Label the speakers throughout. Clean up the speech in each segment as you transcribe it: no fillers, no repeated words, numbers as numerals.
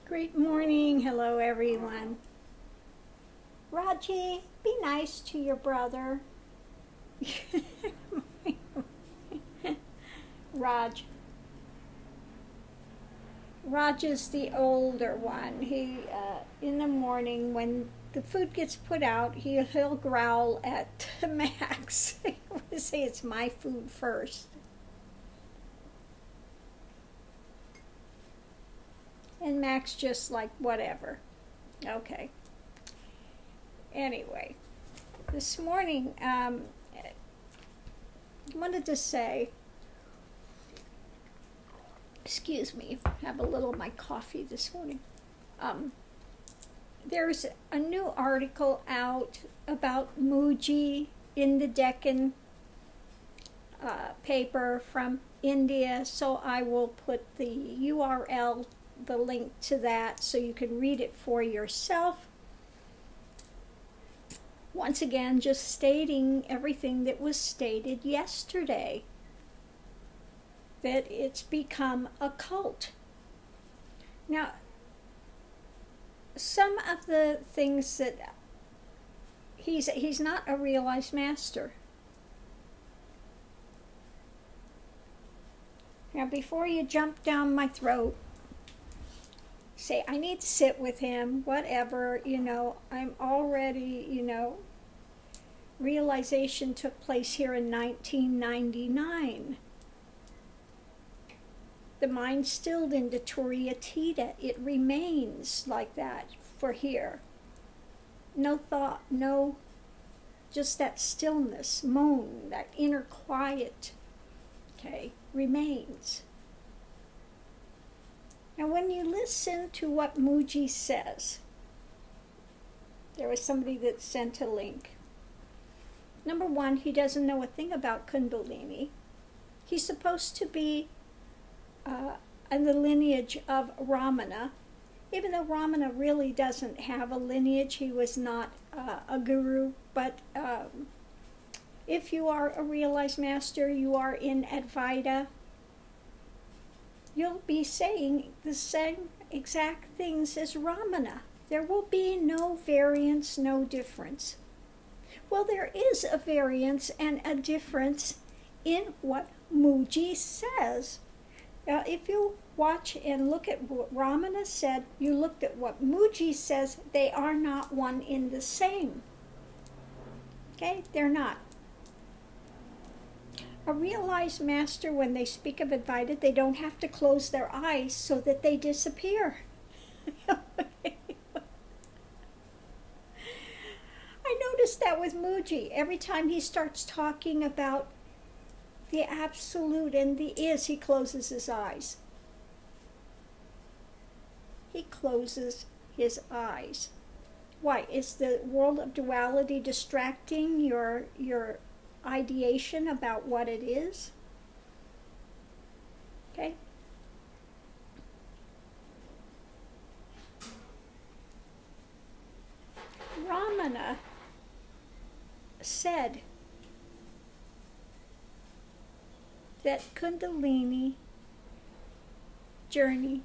Speaker 1: Great morning. Hello, everyone. Raji, be nice to your brother. Raj. Raj is the older one. He, in the morning when the food gets put out, he'll growl at Max. He'll say it's my food first. And Max just like, whatever. Okay. Anyway, this morning, I wanted to say, excuse me, have a little of my coffee this morning. There's a new article out about Mooji in the DECAN paper from India, so I will put the URL, the link to that, so you can read it for yourself. Once again, just stating everything that was stated yesterday, that it's become a cult. Now, some of the things that he's not a realized master. Now, before you jump down my throat, say, I need to sit with him, whatever, I'm already, realization took place here in 1999. The mind stilled into Turiya Tita. It remains like that for here. No thought, no, just that stillness, moan, that inner quiet, okay, remains. Now, when you listen to what Mooji says, there was somebody that sent a link. Number one, he doesn't know a thing about Kundalini. He's supposed to be in the lineage of Ramana, even though Ramana really doesn't have a lineage. He was not a guru, but if you are a realized master, you are in Advaita, you'll be saying the same exact things as Ramana. There will be no variance, no difference. Well, there is a variance and a difference in what Mooji says. Now, if you watch and look at what Ramana said, you looked at what Mooji says, they are not one in the same. Okay? They're not. A realized master, when they speak of Advaita, they don't have to close their eyes so that they disappear. I noticed that with Mooji. Every time he starts talking about the absolute and the is, he closes his eyes. He closes his eyes. Why? Is the world of duality distracting your ideation about what it is? Okay? Ramana said that Kundalini journey,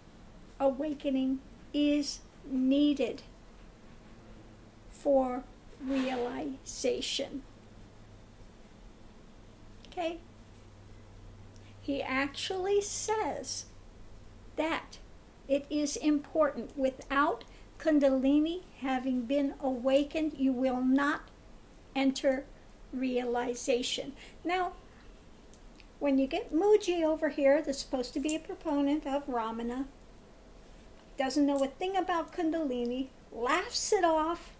Speaker 1: awakening, is needed for realization. Okay? He actually says that it is important. Without Kundalini having been awakened, you will not enter realization. Now, when you get Mooji over here, that's supposed to be a proponent of Ramana, doesn't know a thing about Kundalini, laughs it off,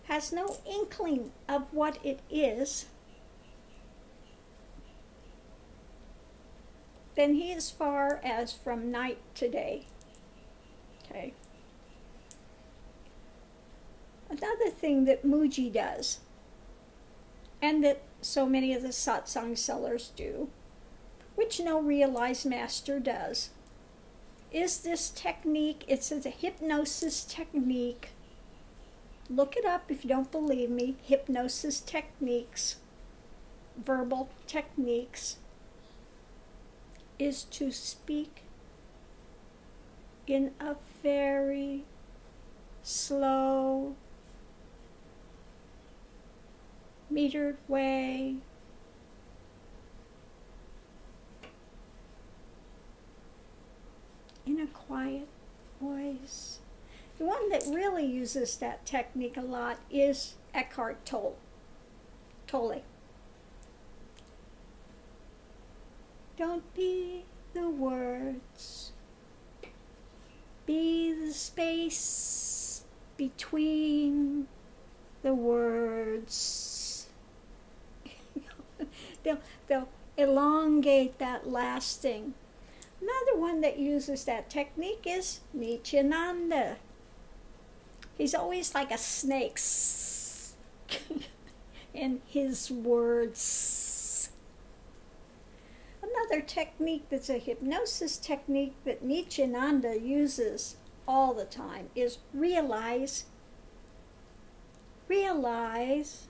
Speaker 1: has no inkling of what it is, then he is far as from night to day. Okay. Another thing that Mooji does, and that so many of the satsang sellers do, which no realized master does, is this technique. It's a hypnosis technique. Look it up if you don't believe me. Hypnosis techniques, verbal techniques, is to speak in a very slow, metered way. In a quiet voice. The one that really uses that technique a lot is Eckhart Tolle. Don't be the words, be the space between the words. They'll elongate that last thing. Another one that uses that technique is Nityananda. He's always like a snake in his words. Another technique that's a hypnosis technique that Nityananda uses all the time is realize, realize,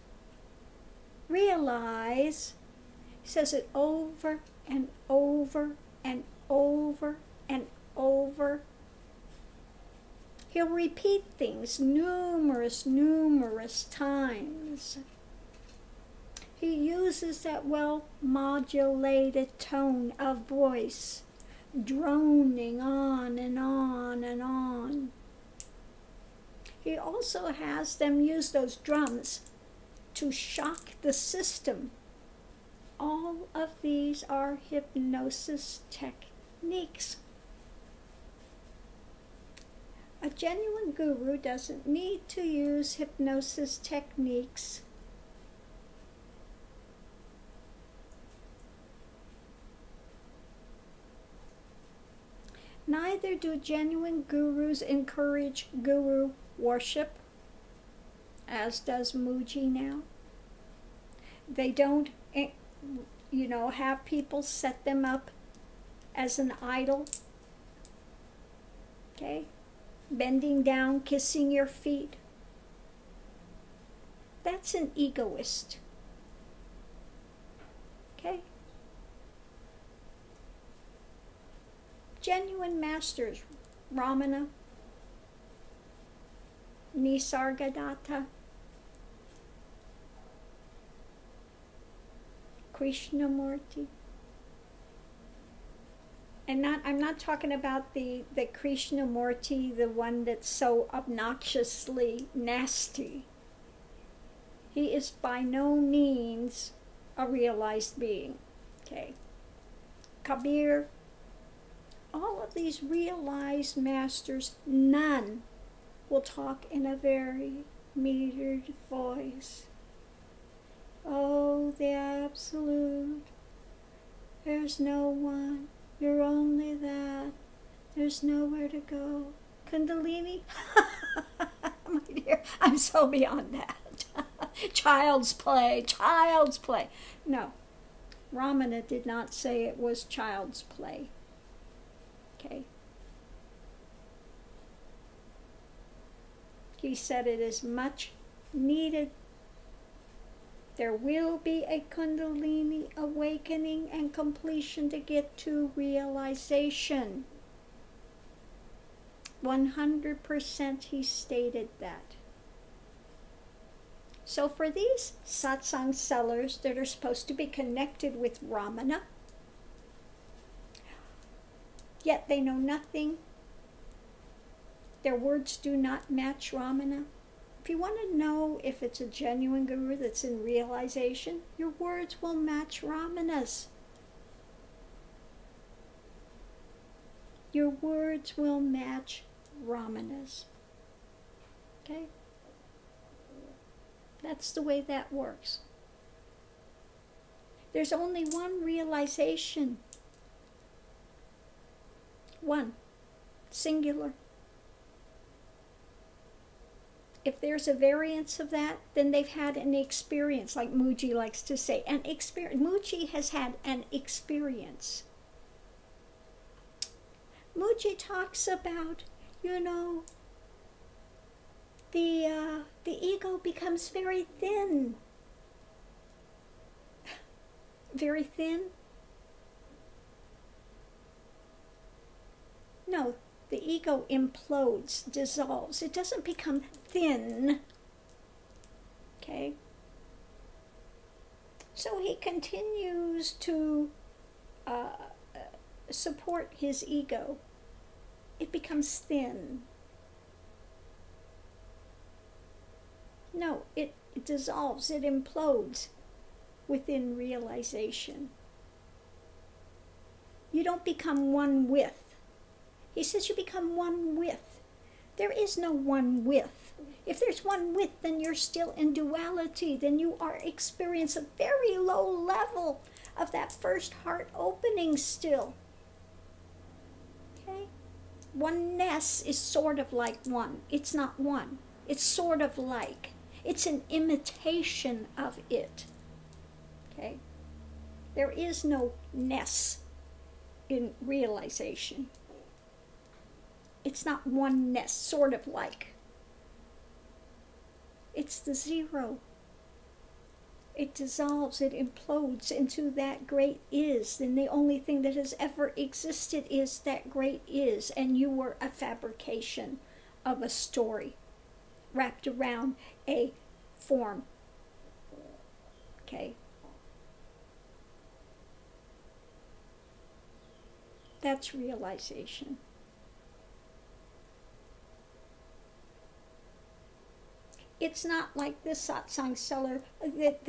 Speaker 1: realize. He says it over and over and over and over. He'll repeat things numerous times. He uses that well-modulated tone of voice, droning on and on and on. He also has them use those drums to shock the system. All of these are hypnosis techniques. A genuine guru doesn't need to use hypnosis techniques. Neither do genuine gurus encourage guru worship, as does Mooji now. They don't, have people set them up as an idol. Okay? Bending down, kissing your feet. That's an egoist. Okay? Genuine masters, Ramana, Nisargadatta, Krishnamurti. And I'm not talking about the Krishnamurti, the one that's so obnoxiously nasty. He is by no means a realized being. Okay. Kabir, all of these realized masters, none will talk in a very metered voice. Oh, the absolute. There's no one. You're only that. There's nowhere to go. Kundalini? My dear, I'm so beyond that. Child's play, child's play. No, Ramana did not say it was child's play. Okay. He said it is much needed. There will be a Kundalini awakening and completion to get to realization. 100% he stated that. So for these satsang sellers that are supposed to be connected with Ramana, yet they know nothing, their words do not match Ramana. If you want to know if it's a genuine guru that's in realization, your words will match Ramana's. Your words will match Ramana's. Okay? That's the way that works. There's only one realization. One. Singular. If there's a variance of that, then they've had an experience, like Mooji likes to say. An experience. Mooji has had an experience. Mooji talks about, the ego becomes very thin. Very thin. No, the ego implodes, dissolves. It doesn't become thin. Okay? So he continues to support his ego. It becomes thin. No, it dissolves, it implodes within realization. You don't become one with. He says you become one with. There is no one with. If there's one with, then you're still in duality. Then you are experiencing a very low level of that first heart opening still. Okay? Oneness is sort of like one. It's not one. It's sort of like. It's an imitation of it. Okay? There is no ness in realization. It's not oneness, sort of like. It's the zero. It dissolves, it implodes into that great is. And the only thing that has ever existed is that great is. And you were a fabrication of a story wrapped around a form. Okay? That's realization. It's not like the satsang seller that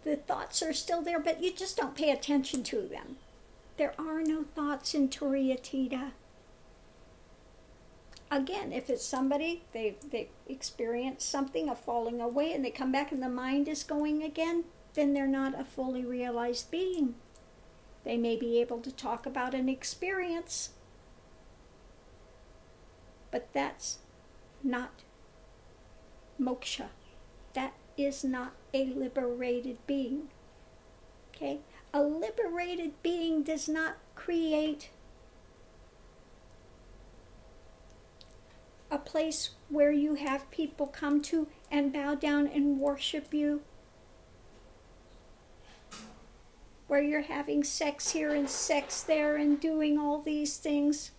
Speaker 1: the thoughts are still there, but you just don't pay attention to them. There are no thoughts in Turiyatita. Again, if it's somebody, they experience something, a falling away, and they come back and the mind is going again, then they're not a fully realized being. They may be able to talk about an experience, but that's not moksha. That is not a liberated being. Okay? A liberated being does not create a place where you have people come to and bow down and worship you, where you're having sex here and sex there and doing all these things.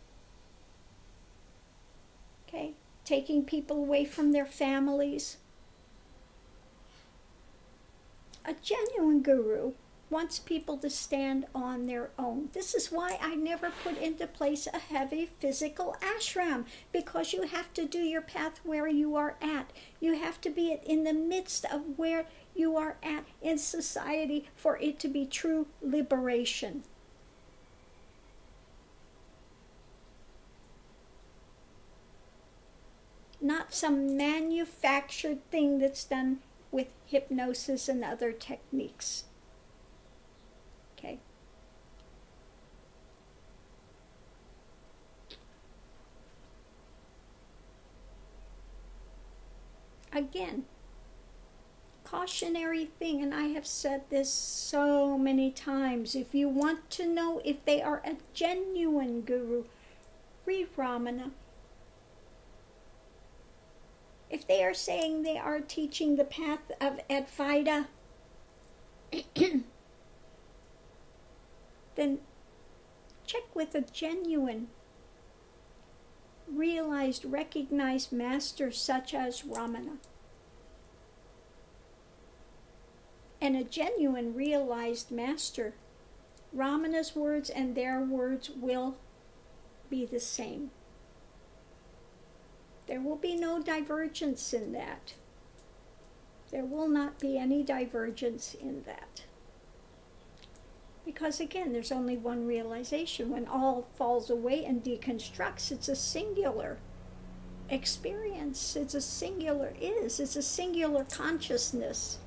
Speaker 1: Okay? Taking people away from their families. A genuine guru wants people to stand on their own. This is why I never put into place a heavy physical ashram, because you have to do your path where you are at. You have to be in the midst of where you are at in society for it to be true liberation. Not some manufactured thing that's done with hypnosis and other techniques. Okay? Again, cautionary thing, and I have said this so many times. If you want to know if they are a genuine guru, read Ramana. If they are saying they are teaching the path of Advaita, then check with a genuine, realized, recognized master such as Ramana. And a genuine, realized master, Ramana's words and their words will be the same. There will be no divergence in that. There will not be any divergence in that. Because again, there's only one realization. When all falls away and deconstructs, it's a singular experience. It's a singular is. It's a singular consciousness.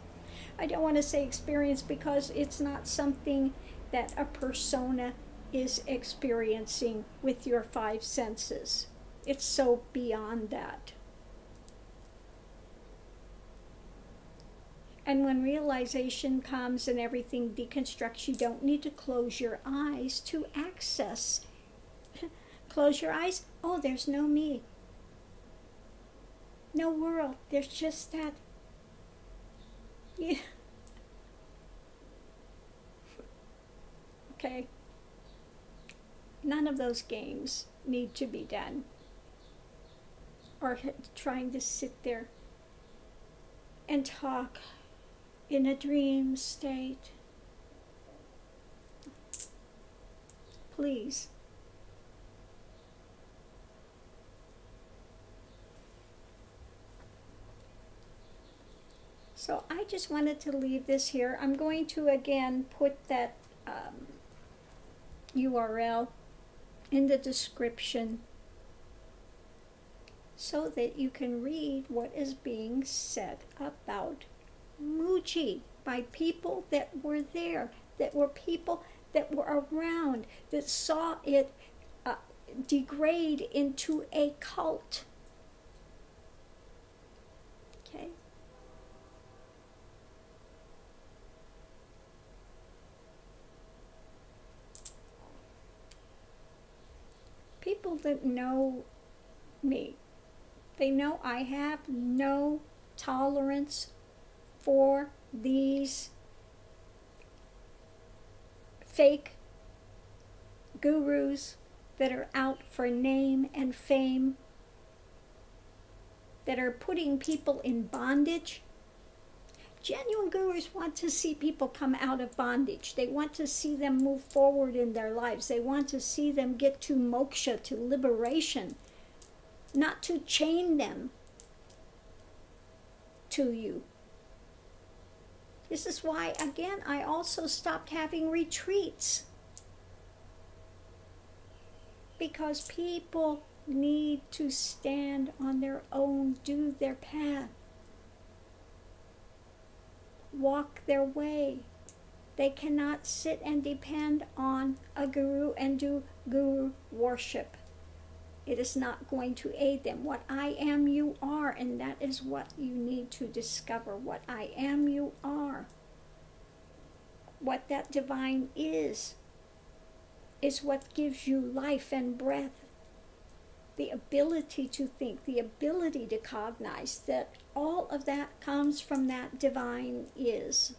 Speaker 1: I don't want to say experience because it's not something that a persona is experiencing with your five senses. It's so beyond that. And when realization comes and everything deconstructs, you don't need to close your eyes to access. Close your eyes. Oh, there's no me. No world. There's just that. Yeah. Okay. None of those games need to be done. Or trying to sit there and talk in a dream state. Please. So I just wanted to leave this here. I'm going to again put that URL in the description so that you can read what is being said about Mooji by people that were there, that were people that were around, that saw it degrade into a cult. Okay? People that know me, they know I have no tolerance for these fake gurus that are out for name and fame, that are putting people in bondage. Genuine gurus want to see people come out of bondage. They want to see them move forward in their lives. They want to see them get to moksha, to liberation, not to chain them to you. This is why, again, I also stopped having retreats. Because people need to stand on their own, do their path, walk their way. They cannot sit and depend on a guru and do guru worship. It is not going to aid them. What I am, you are, and that is what you need to discover. What I am, you are. What that divine is what gives you life and breath. The ability to think, the ability to cognize, that all of that comes from that divine is.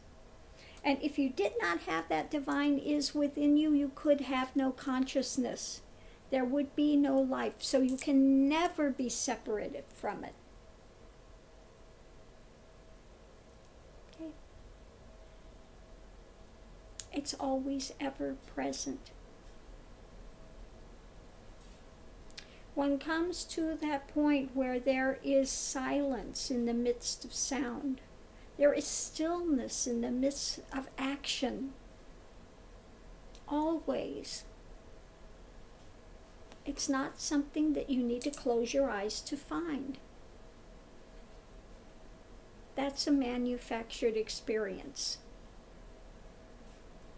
Speaker 1: And if you did not have that divine is within you, you could have no consciousness. There would be no life, so you can never be separated from it. Okay? It's always ever present. One comes to that point where there is silence in the midst of sound. There is stillness in the midst of action. Always. It's not something that you need to close your eyes to find. That's a manufactured experience.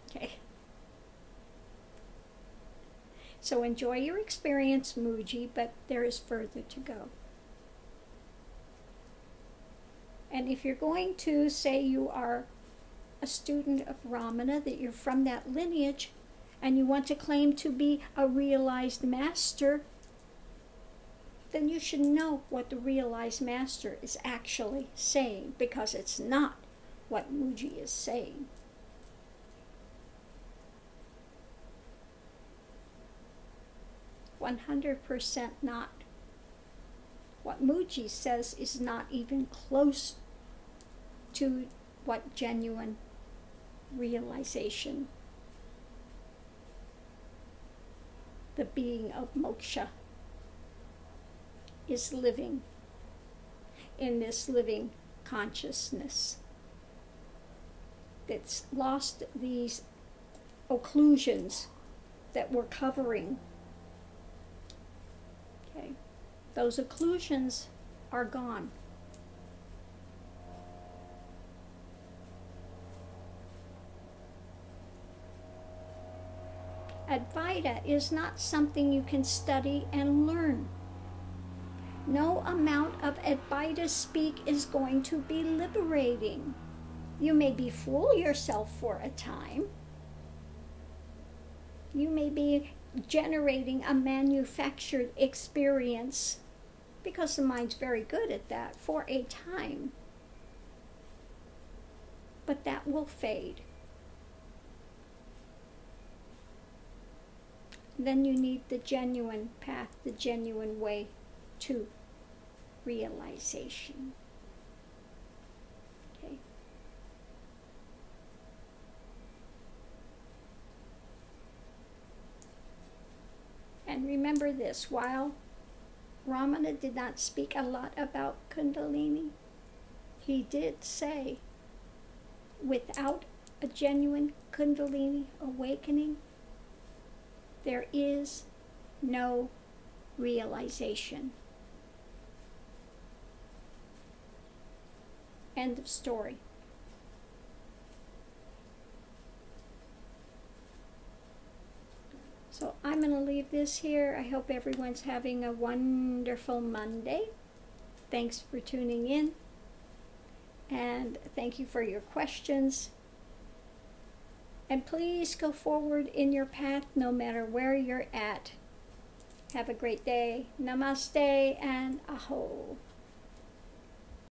Speaker 1: Okay. So enjoy your experience, Mooji, but there is further to go. And if you're going to say you are a student of Ramana, that you're from that lineage, and you want to claim to be a realized master, then you should know what the realized master is actually saying, because it's not what Mooji is saying. %100% not. What Mooji says is not even close to what genuine realization, the being of moksha, is living in this living consciousness that's lost these occlusions that we're covering. Okay, those occlusions are gone. Advaita is not something you can study and learn. No amount of Advaita speak is going to be liberating. You may befool yourself for a time. You may be generating a manufactured experience, because the mind's very good at that, for a time. But that will fade. then you need the genuine path, the genuine way to realization. Okay. And remember this, while Ramana did not speak a lot about Kundalini, he did say, without a genuine Kundalini awakening, there is no realization. End of story. So I'm going to leave this here. I hope everyone's having a wonderful Monday. Thanks for tuning in. And thank you for your questions. And please go forward in your path no matter where you're at. Have a great day. Namaste and aho.